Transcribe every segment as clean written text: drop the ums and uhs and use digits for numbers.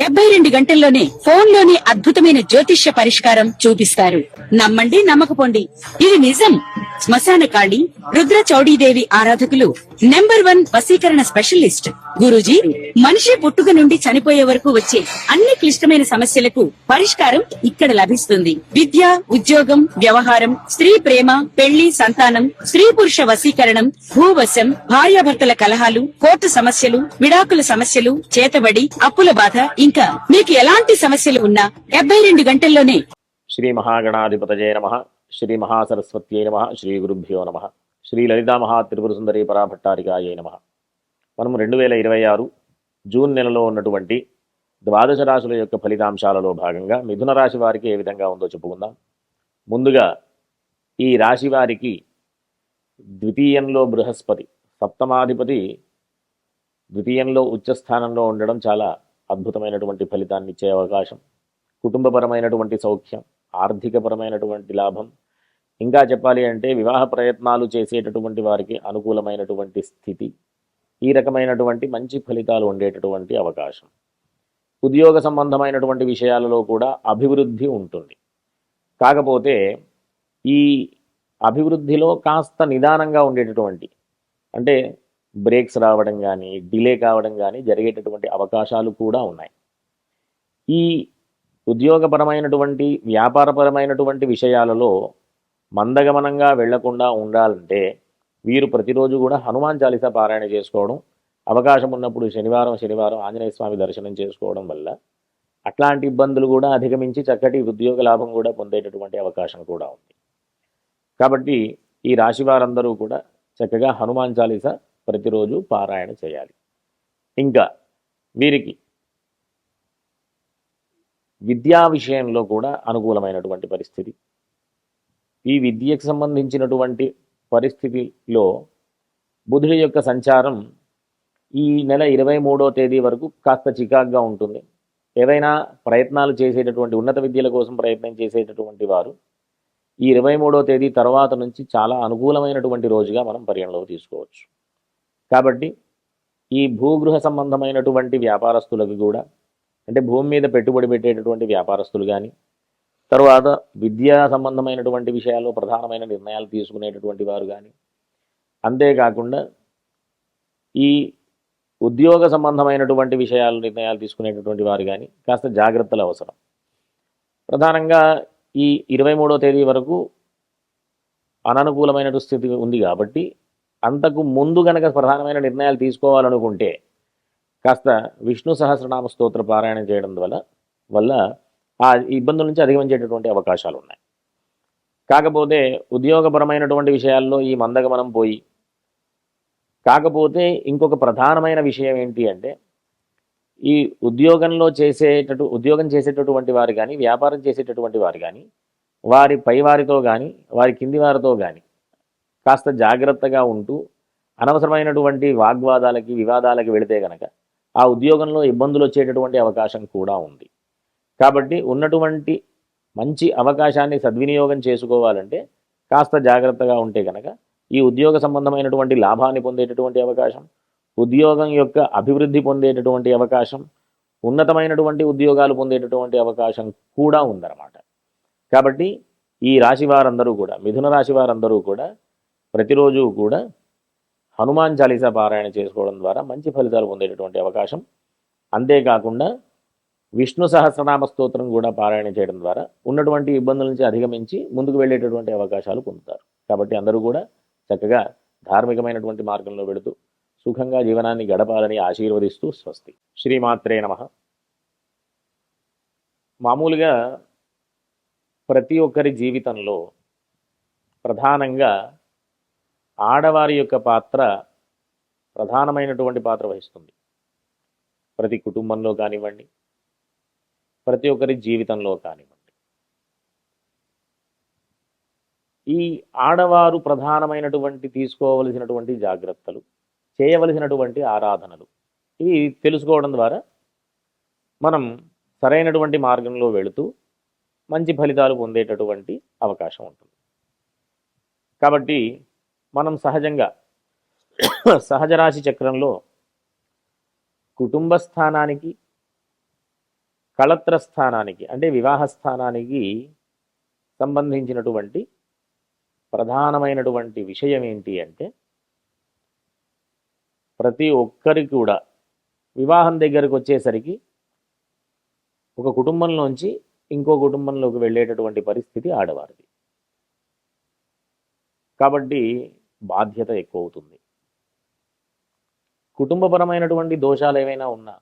72 గంటల్లోనే ఫోన్ లోని అద్భుతమైన జ్యోతిష్య పరిష్కారం చూపిస్తారు. నమ్మండి, నమ్మకపోండి, ఇది నిజం. శ్మశాన కాళి రుద్ర చౌడీదేవి ఆరాధకులు నంబర్ 1 వశీకరణ స్పెషలిస్ట్. గురూజీ, మనిషి పుట్టుక నుండి చనిపోయే వరకు వచ్చే అన్ని క్లిష్టమైన సమస్యలకు పరిష్కారం ఇక్కడ లభిస్తుంది. విద్య, ఉద్యోగం, వ్యవహారం, స్త్రీ ప్రేమ, పెళ్లి, సంతానం, స్త్రీ పురుష వశీకరణం, భూవశం, భార్యాభర్తల కలహాలు, కోర్టు సమస్యలు, విడాకుల సమస్యలు, చేతబడి, అప్పుల బాధ, ఇంకా మీకు ఎలాంటి సమస్యలు ఉన్నా 72 గంటల్లోనే. శ్రీ మహాగణాధిపతయే నమః. శ్రీ మహాసరస్వత్యై నమః. శ్రీ గురుభ్యో నమః. శ్రీ లలితా మహా త్రిపుర సుందరి పరాభట్టారికాయై నమః. మనం 2026 జూన్ నెలలో ఉన్నటువంటి ద్వాదశ రాశుల యొక్క ఫలితాంశాలలో భాగంగా మిథున రాశి వారికి ఏ విధంగా ఉందో చెప్పుకుందాం. ముందుగా ఈ రాశి వారికి ద్వితీయంలో బృహస్పతి, సప్తమాధిపతి ద్వితీయంలో ఉచ్చస్థానంలో ఉండడం చాలా అద్భుతమైనటువంటి ఫలితాన్ని ఇచ్చే అవకాశం. కుటుంబపరమైనటువంటి సౌఖ్యం, ఆర్థికపరమైనటువంటి లాభం, ఇంకా చెప్పాలి అంటే వివాహ ప్రయత్నాలు చేసేటటువంటి వారికి అనుకూలమైనటువంటి స్థితి, ఈ రకమైనటువంటి మంచి ఫలితాలు ఉండేటటువంటి అవకాశం. ఉద్యోగ సంబంధమైనటువంటి విషయాలలో కూడా అభివృద్ధి ఉంటుంది. కాకపోతే ఈ అభివృద్ధిలో కాస్త నిదానంగా ఉండేటటువంటి, అంటే బ్రేక్స్ రావడం కానీ డిలే కావడం కానీ జరిగేటటువంటి అవకాశాలు కూడా ఉన్నాయి. ఈ ఉద్యోగపరమైనటువంటి వ్యాపారపరమైనటువంటి విషయాలలో మందగమనంగా వెళ్లకుండా ఉండాలంటే వీరు ప్రతిరోజు కూడా హనుమాన్ చాలీసా పారాయణ చేసుకోవడం, అవకాశం ఉన్నప్పుడు శనివారం ఆంజనేయ స్వామి దర్శనం చేసుకోవడం వల్ల అట్లాంటి ఇబ్బందులు కూడా అధిగమించి చక్కటి ఉద్యోగ లాభం కూడా పొందేటటువంటి అవకాశం కూడా ఉంది. కాబట్టి ఈ రాశి వారందరూ కూడా చక్కగా హనుమాన్ చాలీసా ప్రతిరోజు పారాయణ చేయాలి. ఇంకా వీరికి విద్యా విషయంలో కూడా అనుకూలమైనటువంటి పరిస్థితి. ఈ విద్యకు సంబంధించినటువంటి పరిస్థితిలో బుధుడి యొక్క సంచారం ఈ నెల 23వ తేదీ వరకు కాస్త చికాగ్గా ఉంటుంది. ఏవైనా ప్రయత్నాలు చేసేటటువంటి ఉన్నత విద్యల కోసం ప్రయత్నం చేసేటటువంటి వారు ఈ 23వ తేదీ తర్వాత నుంచి చాలా అనుకూలమైనటువంటి రోజుగా మనం పరిగణలోకి తీసుకోవచ్చు. కాబట్టి ఈ భూగృహ సంబంధమైనటువంటి వ్యాపారస్తులకు కూడా, అంటే భూమి మీద పెట్టుబడి పెట్టేటటువంటి వ్యాపారస్తులు కానీ, తర్వాత విద్యా సంబంధమైనటువంటి విషయాల్లో ప్రధానమైన నిర్ణయాలు తీసుకునేటటువంటి వారు కానీ, అంతేకాకుండా ఈ ఉద్యోగ సంబంధమైనటువంటి విషయాలు నిర్ణయాలు తీసుకునేటటువంటి వారు కానీ కాస్త జాగ్రత్తలు అవసరం. ప్రధానంగా ఈ 23వ తేదీ వరకు అననుకూలమైన స్థితి ఉంది కాబట్టి అంతకు ముందు గనక ప్రధానమైన నిర్ణయాలు తీసుకోవాలనుకుంటే కాస్త విష్ణు సహస్రనామ స్తోత్ర పారాయణం చేయడం వల్ల ఆ ఇబ్బందుల నుంచి అధిగమించేటటువంటి అవకాశాలు ఉన్నాయి. కాకపోతే ఉద్యోగపరమైనటువంటి విషయాల్లో ఈ మందగమనం పోయి, కాకపోతే ఇంకొక ప్రధానమైన విషయం ఏంటి అంటే ఈ ఉద్యోగం చేసేటటువంటి వారు కానీ, వ్యాపారం చేసేటటువంటి వారు కానీ, వారి పై వారితో కానీ వారి కింది వారితో కానీ కాస్త జాగ్రత్తగా ఉంటూ అనవసరమైనటువంటి వాగ్వాదాలకి వివాదాలకి వెళితే గనక ఆ ఉద్యోగంలో ఇబ్బందులు వచ్చేటటువంటి అవకాశం కూడా ఉంది. కాబట్టి ఉన్నటువంటి మంచి అవకాశాన్ని సద్వినియోగం చేసుకోవాలంటే కాస్త జాగ్రత్తగా ఉంటే కనుక ఈ ఉద్యోగ సంబంధమైనటువంటి లాభాన్ని పొందేటటువంటి అవకాశం, ఉద్యోగం యొక్క అభివృద్ధి పొందేటటువంటి అవకాశం, ఉన్నతమైనటువంటి ఉద్యోగాలు పొందేటటువంటి అవకాశం కూడా ఉందన్నమాట. కాబట్టి ఈ రాశి వారందరూ కూడా, మిథున రాశి వారందరూ కూడా ప్రతిరోజు కూడా హనుమాన్ చాలీసా పారాయణ చేసుకోవడం ద్వారా మంచి ఫలితాలు పొందేటటువంటి అవకాశం, అంతేకాకుండా విష్ణు సహస్రనామ స్తోత్రం కూడా పారాయణ చేయడం ద్వారా ఉన్నటువంటి ఇబ్బందుల నుంచి అధిగమించి ముందుకు వెళ్ళేటటువంటి అవకాశాలు పొందుతారు. కాబట్టి అందరూ కూడా చక్కగా ధార్మికమైనటువంటి మార్గంలో వెళుతూ సుఖంగా జీవనాన్ని గడపాలని ఆశీర్వదిస్తూ స్వస్తి. శ్రీమాత్రే నమః. మామూలుగా ప్రతి ఒక్కరి జీవితంలో ప్రధానంగా ఆడవారి యొక్క పాత్ర ప్రధానమైనటువంటి పాత్ర వహిస్తుంది. ప్రతి కుటుంబంలో కానివ్వండి, ప్రతి ఒక్కరి జీవితంలో కానివ్వండి, ఈ ఆడవారు ప్రధానమైనటువంటి తీసుకోవలసినటువంటి జాగ్రత్తలు, చేయవలసినటువంటి ఆరాధనలు ఇవి తెలుసుకోవడం ద్వారా మనం సరైనటువంటి మార్గంలో వెళుతూ మంచి ఫలితాలు పొందేటటువంటి అవకాశం ఉంటుంది. కాబట్టి మనం సహజంగా సహజరాశి చక్రంలో కుటుంబ స్థానానికి కళత్ర స్థానానికి అంటే వివాహ స్థానానికి సంబంధించినటువంటి ప్రధానమైనటువంటి విషయం ఏంటి అంటే, ప్రతి ఒక్కరికి కూడా వివాహం దగ్గరకు వచ్చేసరికి ఒక కుటుంబంలోంచి ఇంకో కుటుంబంలోకి వెళ్ళేటటువంటి పరిస్థితి ఆడవారిది. కాబట్టి బాధ్యత ఎక్కువ అవుతుంది. కుటుంబపరమైనటువంటి దోషాలు ఏవైనా ఉన్నా,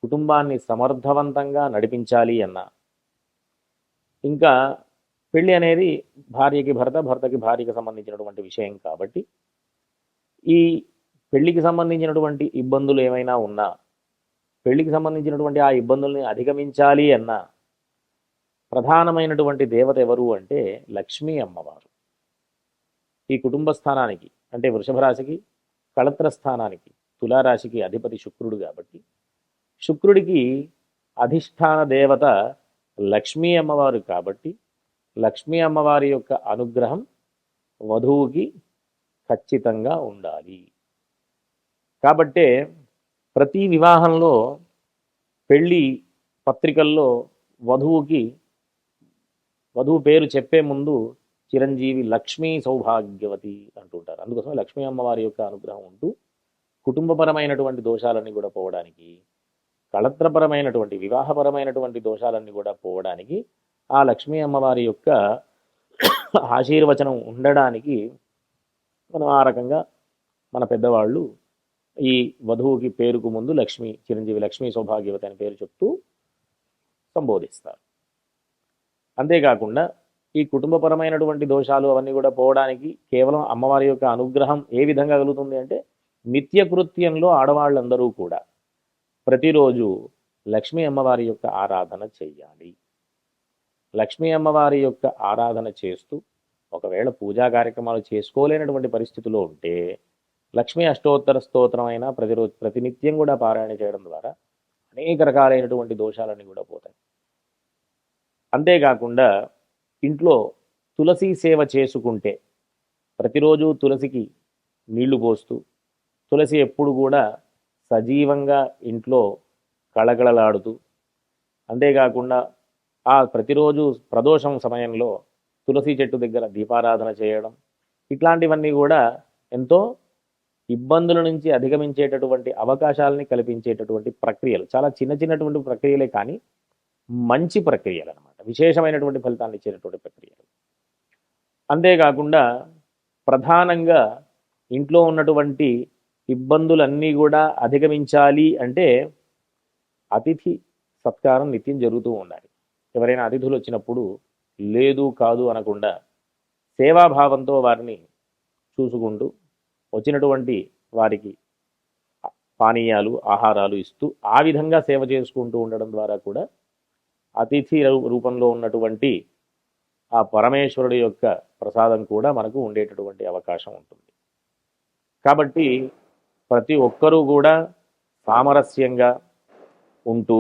కుటుంబాన్ని సమర్థవంతంగా నడిపించాలి అన్నా, ఇంకా పెళ్ళి అనేది భార్యకి భర్త, భర్తకి భార్యకి సంబంధించినటువంటి విషయం కాబట్టి ఈ పెళ్లికి సంబంధించినటువంటి ఇబ్బందులు ఏమైనా ఉన్నా, పెళ్లికి సంబంధించినటువంటి ఆ ఇబ్బందుల్ని అధిగమించాలి అన్నా ప్రధానమైనటువంటి దేవత ఎవరు అంటే లక్ష్మీ అమ్మవారు. ఈ కుటుంబ స్థానానికి అంటే వృషభ రాశికి, కళత్ర స్థానానికి తులారాశికి అధిపతి శుక్రుడు కాబట్టి శుక్రుడికి అధిష్టాన దేవత లక్ష్మీ అమ్మవారు కాబట్టి లక్ష్మీ అమ్మవారి యొక్క అనుగ్రహం వధువుకి ఖచ్చితంగా ఉండాలి. కాబట్టే ప్రతి వివాహంలో పెళ్ళి పత్రికల్లో వధువు పేరు చెప్పే ముందు చిరంజీవి లక్ష్మీ సౌభాగ్యవతి అంటుంటారు. అందుకోసమే లక్ష్మీ అమ్మవారి యొక్క అనుగ్రహం ఉంటూ కుటుంబపరమైనటువంటి దోషాలన్నీ కూడా పోవడానికి, కళత్రపరమైనటువంటి వివాహపరమైనటువంటి దోషాలన్నీ కూడా పోవడానికి ఆ లక్ష్మీ అమ్మవారి యొక్క ఆశీర్వచనం ఉండడానికి మనం ఆ రకంగా మన పెద్దవాళ్ళు ఈ వధువుకి పేరుకు ముందు చిరంజీవి లక్ష్మీ సౌభాగ్యవతి అని పేరు చెప్తూ సంబోధిస్తారు. అంతేకాకుండా ఈ కుటుంబపరమైనటువంటి దోషాలు అవన్నీ కూడా పోవడానికి కేవలం అమ్మవారి యొక్క అనుగ్రహం ఏ విధంగా కలుగుతుంది అంటే, నిత్యకృత్యంలో ఆడవాళ్ళందరూ కూడా ప్రతిరోజు లక్ష్మీ అమ్మవారి యొక్క ఆరాధన చెయ్యాలి. లక్ష్మీ అమ్మవారి యొక్క ఆరాధన చేస్తూ ఒకవేళ పూజా కార్యక్రమాలు చేసుకోలేనటువంటి పరిస్థితిలో ఉంటే లక్ష్మీ అష్టోత్తర స్తోత్రం అయినా ప్రతినిత్యం కూడా పారాయణ చేయడం ద్వారా అనేక రకాలైనటువంటి దోషాలన్నీ కూడా పోతాయి. అంతేకాకుండా ఇంట్లో తులసి సేవ చేసుకుంటే, ప్రతిరోజు తులసికి నీళ్లు పోస్తూ తులసి ఎప్పుడు కూడా సజీవంగా ఇంట్లో కళకళలాడుతూ, అంతేకాకుండా ఆ ప్రతిరోజు ప్రదోషం సమయంలో తులసి చెట్టు దగ్గర దీపారాధన చేయడం, ఇట్లాంటివన్నీ కూడా ఎంతో ఇబ్బందుల నుంచి అధిగమించేటటువంటి అవకాశాలని కల్పించేటటువంటి ప్రక్రియలు. చాలా చిన్నటువంటి ప్రక్రియలే కానీ మంచి ప్రక్రియలు అన్నమాట, విశేషమైనటువంటి ఫలితాన్ని ఇచ్చేటటువంటి ప్రక్రియలు. అంతేకాకుండా ప్రధానంగా ఇంట్లో ఉన్నటువంటి ఇబ్బందులన్నీ కూడా అధిగమించాలి అంటే అతిథి సత్కారం నిత్యం జరుగుతూ ఉండాలి. ఎవరైనా అతిథులు వచ్చినప్పుడు లేదు కాదు అనకుండా సేవాభావంతో వారిని చూసుకుంటూ వచ్చినటువంటి వారికి పానీయాలు ఆహారాలు ఇస్తూ ఆ విధంగా సేవ చేసుకుంటూ ఉండడం ద్వారా కూడా అతిథి రూపంలో ఉన్నటువంటి ఆ పరమేశ్వరుడి యొక్క ప్రసాదం కూడా మనకు ఉండేటటువంటి అవకాశం ఉంటుంది. కాబట్టి ప్రతి ఒక్కరూ కూడా సామరస్యంగా ఉంటూ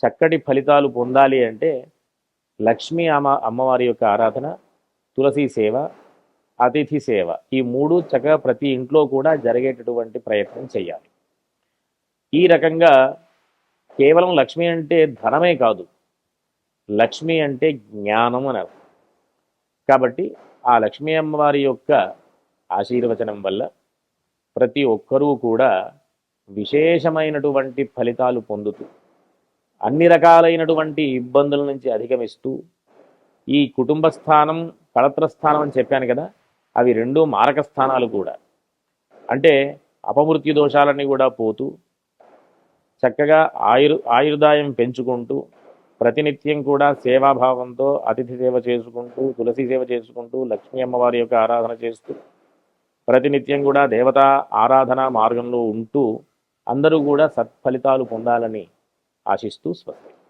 చక్కటి ఫలితాలు పొందాలి అంటే లక్ష్మీ అమ్మవారి యొక్క ఆరాధన, తులసి సేవ, అతిథి సేవ, ఈ మూడు చక్కగా ప్రతి ఇంట్లో కూడా జరిగేటటువంటి ప్రయత్నం చేయాలి. ఈ రకంగా కేవలం లక్ష్మి అంటే ధనమే కాదు, లక్ష్మి అంటే జ్ఞానం అని అర్థం. కాబట్టి ఆ లక్ష్మీ అమ్మవారి యొక్క ఆశీర్వచనం వల్ల ప్రతి ఒక్కరూ కూడా విశేషమైనటువంటి ఫలితాలు పొందుతూ అన్ని రకాలైనటువంటి ఇబ్బందుల నుంచి అధిగమిస్తూ, ఈ కుటుంబ స్థానం కళత్ర స్థానం అని చెప్పాను కదా, అవి రెండు మారక స్థానాలు కూడా. అంటే అపమృత్యు దోషాలన్నీ కూడా పోతూ చక్కగా ఆయుర్దాయం పెంచుకుంటూ ప్రతినిత్యం కూడా సేవాభావంతో అతిథి సేవ చేసుకుంటూ, తులసి సేవ చేసుకుంటూ, లక్ష్మీ అమ్మవారి యొక్క ఆరాధన చేస్తూ ప్రతినిత్యం కూడా దేవతా ఆరాధన మార్గంలో ఉంటూ అందరూ కూడా సత్ఫలితాలు పొందాలని ఆశిస్తూ స్వస్తి.